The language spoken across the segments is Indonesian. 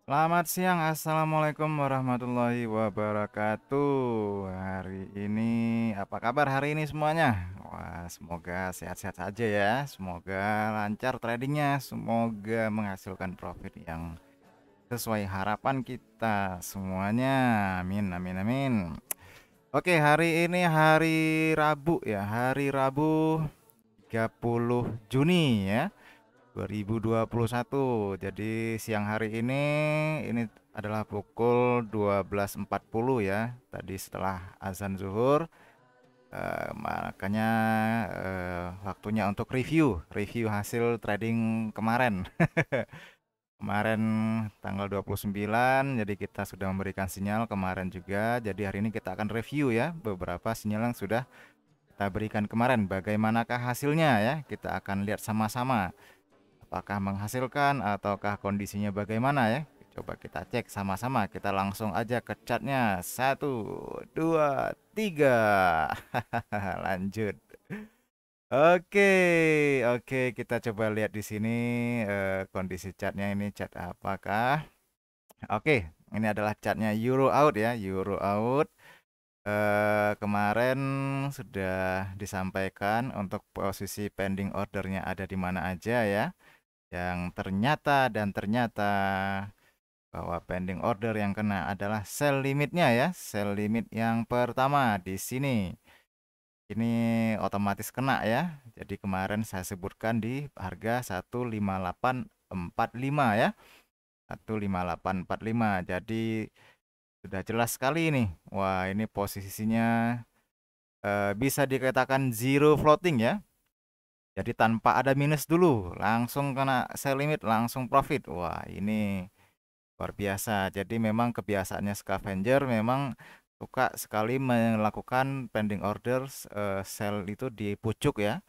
Selamat siang, Assalamualaikum warahmatullahi wabarakatuh. Hari ini, apa kabar hari ini semuanya? Wah, semoga sehat-sehat saja ya. Semoga lancar tradingnya. Semoga menghasilkan profit yang sesuai harapan kita semuanya. Amin, amin, amin. Oke, hari ini hari Rabu ya. Hari Rabu 30 Juni ya. 2021. Jadi siang hari ini adalah pukul 12.40 ya. Tadi setelah azan zuhur, makanya waktunya untuk review hasil trading kemarin. Kemarin tanggal 29, jadi kita sudah memberikan sinyal kemarin juga. Jadi hari ini kita akan review ya beberapa sinyal yang sudah kita berikan kemarin. Bagaimanakah hasilnya ya? Kita akan lihat sama-sama. Apakah menghasilkan ataukah kondisinya bagaimana ya? Coba kita cek sama-sama. Kita langsung aja ke chartnya. Satu, dua, tiga. Lanjut. Oke, oke. Kita coba lihat di sini kondisi chartnya ini chart apakah? Oke, ini adalah chartnya Euro out ya, Euro out. Kemarin sudah disampaikan untuk posisi pending ordernya ada di mana aja ya. Yang ternyata bahwa pending order yang kena adalah sell limitnya ya, sell limit yang pertama di sini. Ini otomatis kena ya. Jadi kemarin saya sebutkan di harga 15845 ya. 15845. Jadi sudah jelas sekali ini. Wah, ini posisinya bisa dikatakan zero floating ya. Jadi tanpa ada minus dulu, langsung kena sell limit, langsung profit. Wah, ini luar biasa. Jadi memang kebiasaannya scavenger memang suka sekali melakukan pending orders sell itu di pucuk ya.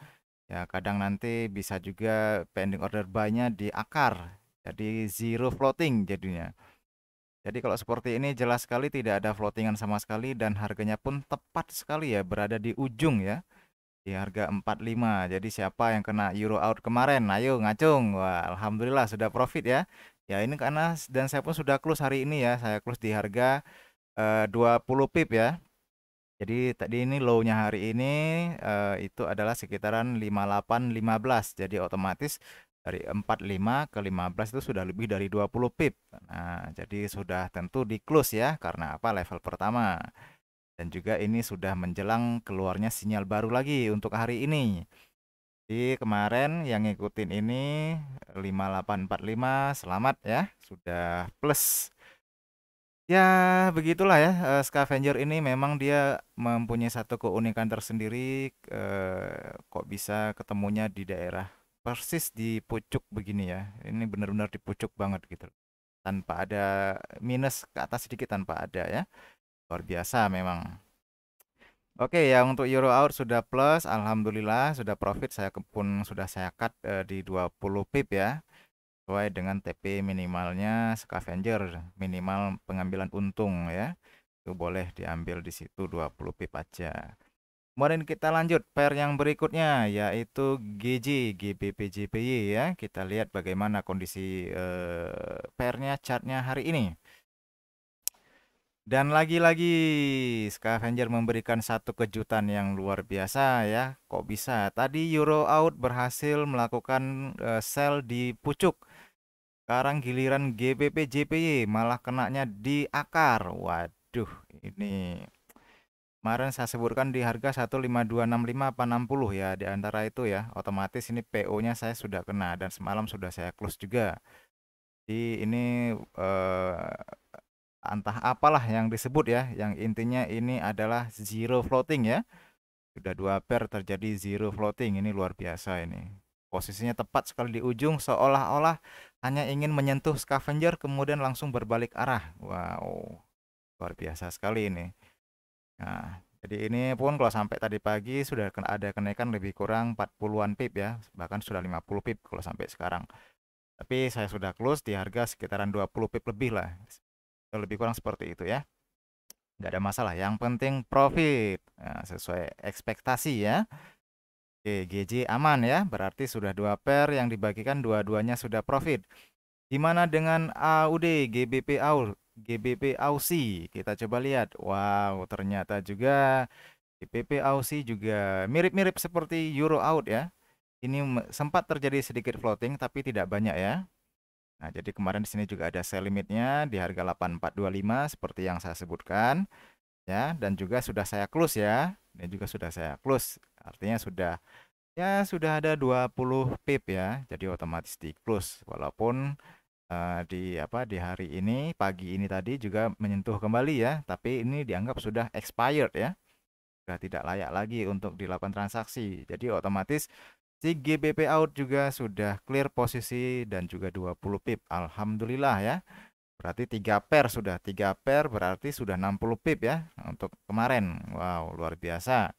Ya kadang nanti bisa juga pending order buy-nya di akar. Jadi zero floating jadinya. Jadi kalau seperti ini jelas sekali tidak ada floatingan sama sekali dan harganya pun tepat sekali ya berada di ujung ya. Di harga 45. Jadi siapa yang kena euro out kemarin? Ayo ngacung. Wah, alhamdulillah sudah profit ya. Ya ini karena dan saya pun sudah close hari ini ya. Saya close di harga 20 pip ya. Jadi tadi ini low-nya hari ini itu adalah sekitaran 58.15. Jadi otomatis dari 45 ke 15 itu sudah lebih dari 20 pip. Nah, jadi sudah tentu di close ya karena apa? Level pertama. Dan juga ini sudah menjelang keluarnya sinyal baru lagi untuk hari ini. Jadi kemarin yang ngikutin ini 5845 selamat ya, sudah plus. Ya, begitulah ya. Scavenger ini memang dia mempunyai satu keunikan tersendiri. Kok bisa ketemunya di daerah persis di pucuk begini ya. Ini benar-benar di pucuk banget gitu. Tanpa ada minus ke atas sedikit tanpa ada ya. Luar biasa memang. Oke, ya untuk euro out sudah plus, alhamdulillah sudah profit. Saya pun sudah saya cut di 20 pip ya, sesuai dengan TP minimalnya scavenger, minimal pengambilan untung ya. Itu boleh diambil di situ 20 pip aja. Kemudian kita lanjut pair yang berikutnya yaitu GJ, GBP JPY ya. Kita lihat bagaimana kondisi pairnya chartnya hari ini. Dan lagi-lagi Scavenger memberikan satu kejutan yang luar biasa ya. Kok bisa? Tadi Euro out berhasil melakukan sell di pucuk. Sekarang giliran GBP JPY malah kenanya di akar. Waduh, ini kemarin saya sebutkan di harga 15265 apa 60 ya di antara itu ya. Otomatis ini PO-nya saya sudah kena dan semalam sudah saya close juga. Jadi ini entah apalah yang disebut ya, yang intinya ini adalah zero floating ya. Sudah dua pair terjadi zero floating, ini luar biasa ini. Posisinya tepat sekali di ujung, seolah-olah hanya ingin menyentuh scavenger kemudian langsung berbalik arah. Wow, luar biasa sekali ini. Nah, jadi ini pun kalau sampai tadi pagi sudah ada kenaikan lebih kurang 40-an pip ya, bahkan sudah 50 pip kalau sampai sekarang. Tapi saya sudah close di harga sekitaran 20 pip lebih lah. Lebih kurang seperti itu ya. Nggak ada masalah. Yang penting profit. Nah, sesuai ekspektasi ya. Oke, GJ aman ya. Berarti sudah dua pair yang dibagikan dua-duanya sudah profit. Gimana dengan AUD, GBP AUD, GBP AUSI? Kita coba lihat. Wow, ternyata juga GBP AUSI juga mirip-mirip seperti Euro AUD ya. Ini sempat terjadi sedikit floating tapi tidak banyak ya. Nah, jadi kemarin di sini juga ada sell limitnya di harga 8425 seperti yang saya sebutkan ya, dan juga sudah saya close ya. Ini juga sudah saya close. Artinya sudah ada 20 pip ya. Jadi otomatis di close walaupun di hari ini pagi ini tadi juga menyentuh kembali ya, tapi ini dianggap sudah expired ya. Sudah tidak layak lagi untuk dilakukan transaksi. Jadi otomatis si GBP out juga sudah clear posisi dan juga 20 pip. Alhamdulillah ya. Berarti 3 pair sudah 3 pair berarti sudah 60 pip ya untuk kemarin. Wow, luar biasa.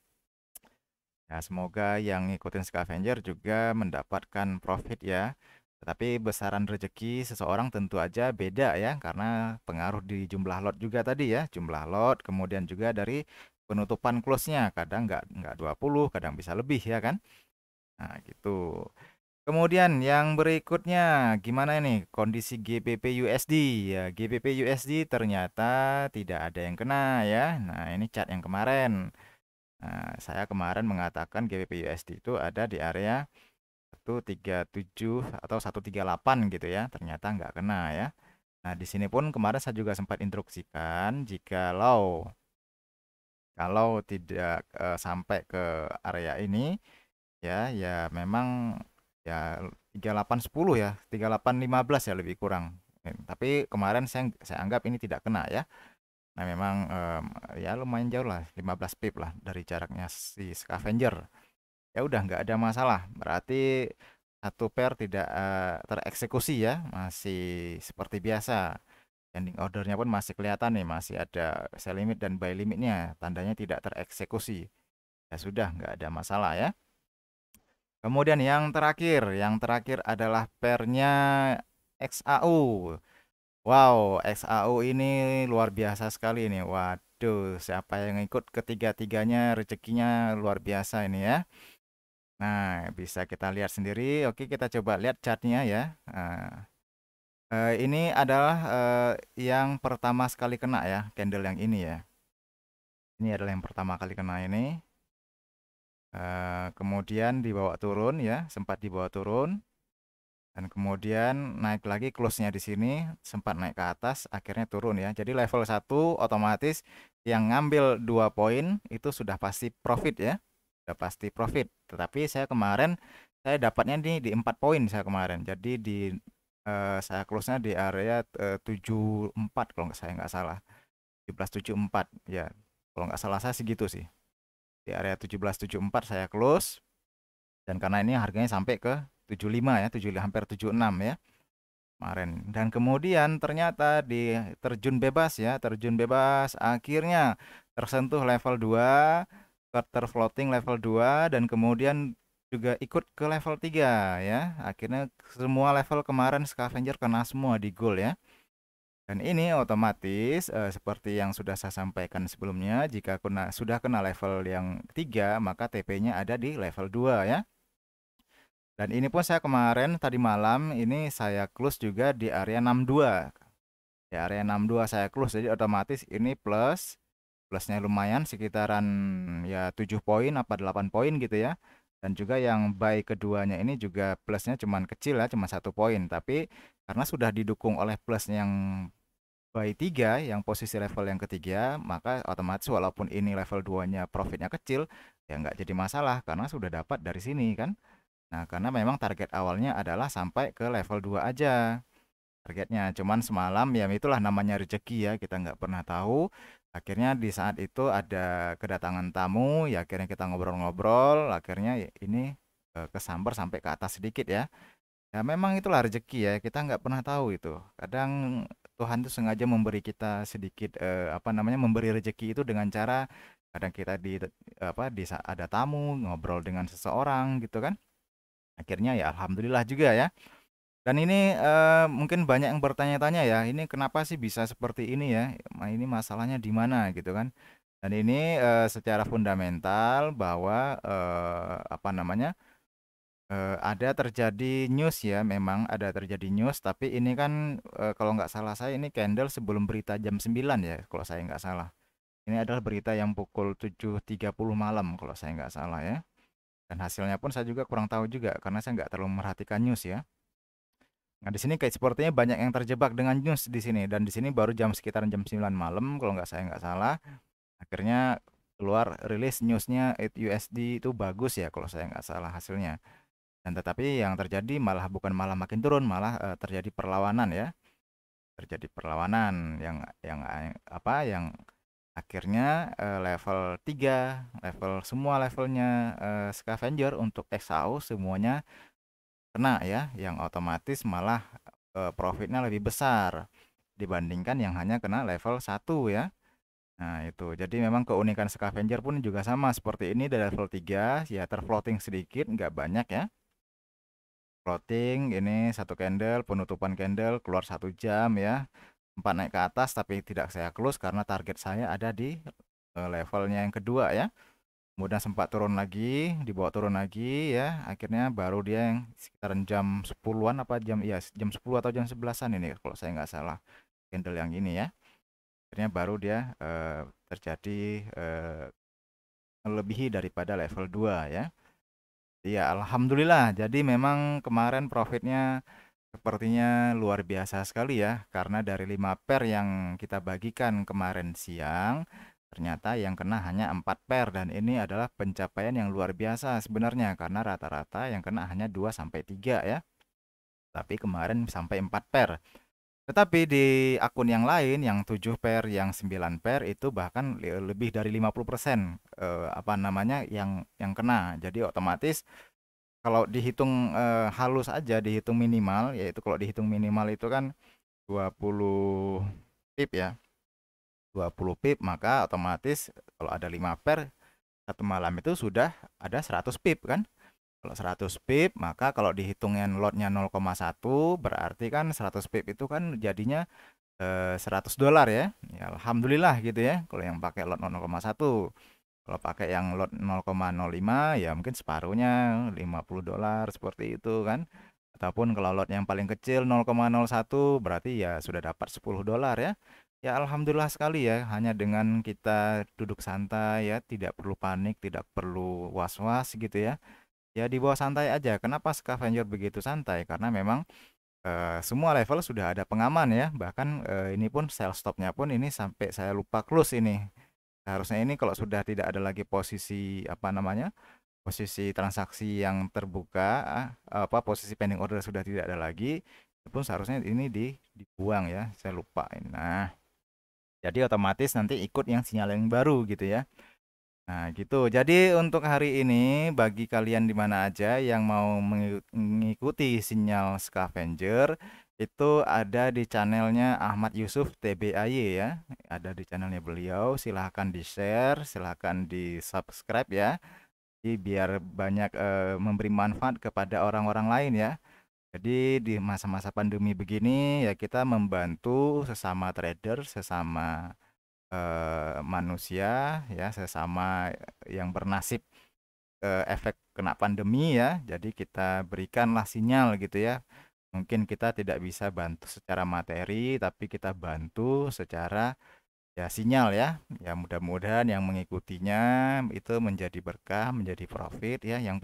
Ya, semoga yang ngikutin scavenger juga mendapatkan profit ya. Tetapi besaran rezeki seseorang tentu aja beda ya, karena pengaruh di jumlah lot juga tadi ya, jumlah lot, kemudian juga dari penutupan close-nya, kadang nggak 20, kadang bisa lebih ya kan. Nah, gitu. Kemudian yang berikutnya, gimana ini kondisi GBP USD? Ya, GBP USD ternyata tidak ada yang kena ya. Nah, ini chart yang kemarin. Nah, saya kemarin mengatakan GBP USD itu ada di area 137 atau 138 gitu ya. Ternyata nggak kena ya. Nah, di sini pun kemarin saya juga sempat instruksikan kalau tidak sampai ke area ini ya, ya memang ya 3810 ya, 3815 ya lebih kurang. Tapi kemarin saya anggap ini tidak kena ya. Nah, memang ya lumayan jauh lah, 15 pip lah dari jaraknya si scavenger. Ya udah nggak ada masalah. Berarti satu pair tidak tereksekusi ya, masih seperti biasa. Ending ordernya pun masih kelihatan nih, masih ada sell limit dan buy limitnya, tandanya tidak tereksekusi. Ya sudah, nggak ada masalah ya. Kemudian yang terakhir adalah pairnya XAU. Wow, XAU ini luar biasa sekali nih. Waduh, siapa yang ikut ketiga-tiganya rezekinya luar biasa ini ya. Nah, bisa kita lihat sendiri. Oke, kita coba lihat chartnya ya. Nah, ini adalah yang pertama sekali kena ya, candle yang ini ya. Ini adalah yang pertama kali kena ini. Kemudian dibawa turun ya, sempat dibawa turun. Dan kemudian naik lagi close-nya di sini, sempat naik ke atas, akhirnya turun ya. Jadi level 1 otomatis yang ngambil 2 poin itu sudah pasti profit ya. Sudah pasti profit. Tetapi saya kemarin saya dapatnya di 4 poin saya kemarin. Jadi saya close-nya di area 74 kalau saya nggak salah. 1774 ya. Kalau nggak salah saya segitu sih. Di area 1774 saya close dan karena ini harganya sampai ke 75 ya, 75 hampir 76 ya kemarin. Dan kemudian ternyata di terjun bebas akhirnya tersentuh level 2, quarter floating level 2 dan kemudian juga ikut ke level 3 ya. Akhirnya semua level kemarin scavenger kena semua di gold ya. Dan ini otomatis seperti yang sudah saya sampaikan sebelumnya, jika sudah kena level yang 3 maka TP-nya ada di level 2 ya. Dan ini pun saya kemarin tadi malam ini saya close juga di area 62. Di area 62 saya close, jadi otomatis ini plusnya lumayan sekitaran ya 7 poin apa 8 poin gitu ya. Dan juga yang buy keduanya ini juga plusnya cuman kecil ya, cuma 1 poin. Tapi karena sudah didukung oleh plus yang buy 3 yang posisi level yang ketiga, maka otomatis walaupun ini level 2-nya profitnya kecil, ya nggak jadi masalah karena sudah dapat dari sini kan. Nah, karena memang target awalnya adalah sampai ke level 2 aja targetnya. Cuman semalam ya itulah namanya rezeki ya, kita nggak pernah tahu. Akhirnya di saat itu ada kedatangan tamu, ya akhirnya kita ngobrol-ngobrol, akhirnya ini kesambar sampai ke atas sedikit ya. Ya memang itulah rezeki ya, kita nggak pernah tahu itu. Kadang Tuhan tuh sengaja memberi kita sedikit memberi rezeki itu dengan cara kadang kita di saat ada tamu ngobrol dengan seseorang gitu kan. Akhirnya ya alhamdulillah juga ya. Dan ini mungkin banyak yang bertanya-tanya ya, ini kenapa sih bisa seperti ini ya? Ini masalahnya di mana gitu kan? Dan ini secara fundamental bahwa Ada terjadi news ya, memang ada terjadi news, tapi ini kan, kalau nggak salah saya ini candle sebelum berita jam 9 ya, kalau saya nggak salah. Ini adalah berita yang pukul 7.30 malam kalau saya nggak salah ya. Dan hasilnya pun saya juga kurang tahu juga karena saya nggak terlalu memperhatikan news ya. Nah, di sini kayak sepertinya banyak yang terjebak dengan news di sini dan di sini baru sekitaran jam 9 malam kalau nggak salah. Akhirnya keluar rilis newsnya USD itu bagus ya kalau saya nggak salah hasilnya. Dan tetapi yang terjadi malah makin turun, malah terjadi perlawanan ya. Terjadi perlawanan yang akhirnya level 3, semua levelnya scavenger untuk XAU semuanya kena ya, yang otomatis malah profitnya lebih besar dibandingkan yang hanya kena level 1 ya. Nah, itu. Jadi memang keunikan scavenger pun juga sama seperti ini dari level 3 ya, terfloating sedikit, nggak banyak ya. Floating ini satu candle, penutupan candle keluar 1 jam ya. Sempat naik ke atas tapi tidak saya close karena target saya ada di levelnya yang kedua ya. Kemudian sempat turun lagi, dibawa turun lagi ya. Akhirnya baru dia yang sekitaran jam 10-an apa jam 10 atau jam 11-an ini kalau saya nggak salah. Candle yang ini ya. Akhirnya baru dia terjadi melebihi daripada level 2 ya. Iya, alhamdulillah. Jadi memang kemarin profitnya sepertinya luar biasa sekali ya, karena dari 5 pair yang kita bagikan kemarin siang, ternyata yang kena hanya 4 pair dan ini adalah pencapaian yang luar biasa sebenarnya karena rata-rata yang kena hanya 2 sampai 3 ya. Tapi kemarin sampai 4 pair. Tetapi di akun yang lain yang 7 pair, yang 9 pair itu bahkan lebih dari 50% apa namanya yang kena. Jadi otomatis kalau dihitung halus aja, dihitung minimal, yaitu kalau dihitung minimal itu kan 20 pip ya. 20 pip, maka otomatis kalau ada 5 pair satu malam itu sudah ada 100 pip kan. Kalau 100 pip, maka kalau dihitungin lotnya 0,1 berarti kan 100 pip itu kan jadinya $100 ya. Ya alhamdulillah gitu ya. Kalau yang pakai lot 0,1. Kalau pakai yang lot 0,05 ya mungkin separuhnya $50 seperti itu kan. Ataupun kalau lot yang paling kecil 0,01 berarti ya sudah dapat $10 ya. Ya alhamdulillah sekali ya, hanya dengan kita duduk santai ya, tidak perlu panik, tidak perlu was-was gitu ya. Ya di bawah santai aja. Kenapa scavenger begitu santai? Karena memang semua level sudah ada pengaman ya. Bahkan ini pun sell stopnya pun ini sampai saya lupa close ini. Seharusnya ini kalau sudah tidak ada lagi posisi apa namanya? Posisi transaksi yang terbuka, posisi pending order sudah tidak ada lagi, itu pun seharusnya ini dibuang ya. Saya lupa. Nah, jadi otomatis nanti ikut yang sinyal yang baru gitu ya. Nah, gitu. Jadi untuk hari ini bagi kalian di mana aja yang mau mengikuti sinyal scavenger itu ada di channelnya Ahmad Yusuf TBAY ya. Ada di channelnya beliau. Silahkan di-share, silahkan di-subscribe ya. Jadi biar banyak memberi manfaat kepada orang-orang lain ya. Jadi di masa-masa pandemi begini ya kita membantu sesama trader, sesama manusia ya, sesama yang bernasib efek kena pandemi ya. Jadi kita berikanlah sinyal gitu ya. Mungkin kita tidak bisa bantu secara materi, tapi kita bantu secara ya sinyal ya. Ya mudah-mudahan yang mengikutinya itu menjadi berkah, menjadi profit ya. Yang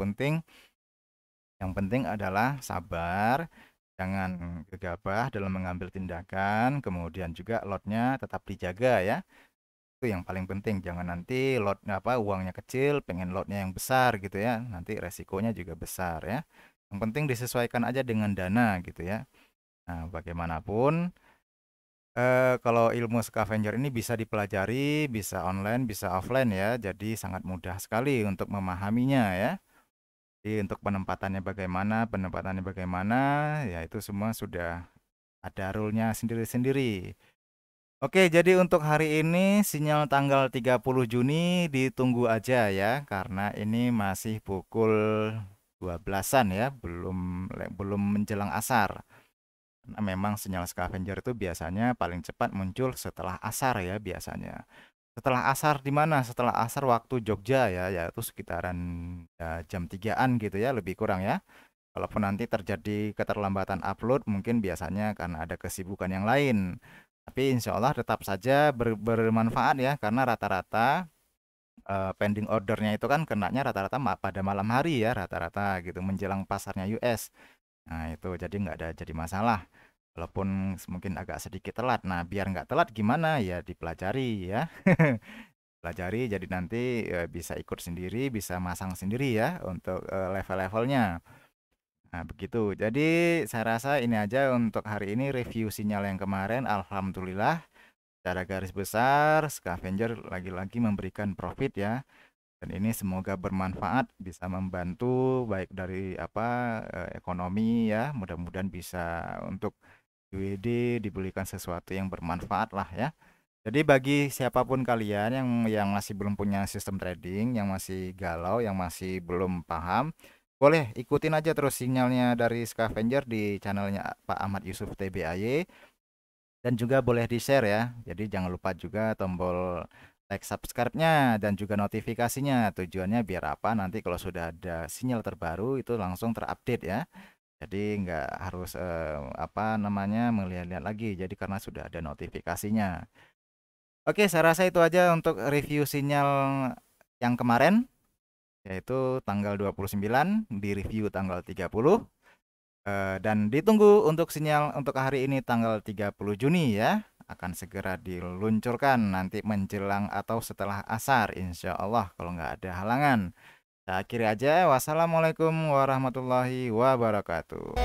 penting adalah sabar, jangan gegabah dalam mengambil tindakan, kemudian juga lotnya tetap dijaga ya. Itu yang paling penting, jangan nanti uangnya kecil pengen lotnya yang besar gitu ya, nanti resikonya juga besar ya. Yang penting disesuaikan aja dengan dana gitu ya. Nah bagaimanapun kalau ilmu scavenger ini bisa dipelajari, bisa online, bisa offline ya, jadi sangat mudah sekali untuk memahaminya ya. Jadi untuk penempatannya bagaimana ya itu semua sudah ada rule-nya sendiri-sendiri. Oke, jadi untuk hari ini sinyal tanggal 30 Juni ditunggu aja ya, karena ini masih pukul 12-an ya, belum menjelang asar. Karena memang sinyal scavenger itu biasanya paling cepat muncul setelah asar ya biasanya. Setelah asar di mana? Setelah asar waktu Jogja ya, yaitu sekitaran ya, jam 3-an gitu ya, lebih kurang ya. Kalaupun nanti terjadi keterlambatan upload, mungkin biasanya karena ada kesibukan yang lain. Tapi insya Allah tetap saja bermanfaat ya, karena rata-rata pending ordernya itu kan kenanya rata-rata pada malam hari ya, rata-rata gitu, menjelang pasarnya US. Nah itu jadi nggak ada jadi masalah. Walaupun mungkin agak sedikit telat. Nah biar nggak telat gimana ya dipelajari ya. Pelajari jadi nanti bisa ikut sendiri, bisa masang sendiri ya untuk level-levelnya. Nah, begitu. Jadi saya rasa ini aja untuk hari ini review sinyal yang kemarin. Alhamdulillah, secara garis besar Scavenger lagi-lagi memberikan profit ya. Dan ini semoga bermanfaat, bisa membantu baik dari ekonomi ya. Mudah-mudahan bisa untuk UED dibelikan sesuatu yang bermanfaat lah ya. Jadi bagi siapapun kalian yang masih belum punya sistem trading, yang masih galau, yang masih belum paham, boleh ikutin aja terus sinyalnya dari Scavenger di channelnya Pak Ahmad Yusuf TBAY, dan juga boleh di-share ya. Jadi jangan lupa juga tombol like subscribe-nya dan juga notifikasinya. Tujuannya biar apa? Nanti kalau sudah ada sinyal terbaru itu langsung terupdate ya. Jadi nggak harus melihat-lihat lagi. Jadi karena sudah ada notifikasinya. Oke, saya rasa itu aja untuk review sinyal yang kemarin, yaitu tanggal 29, di review tanggal 30, dan ditunggu untuk sinyal untuk hari ini tanggal 30 Juni ya, akan segera diluncurkan nanti menjelang atau setelah asar, insya Allah kalau nggak ada halangan. Saya akhiri aja, wassalamualaikum warahmatullahi wabarakatuh.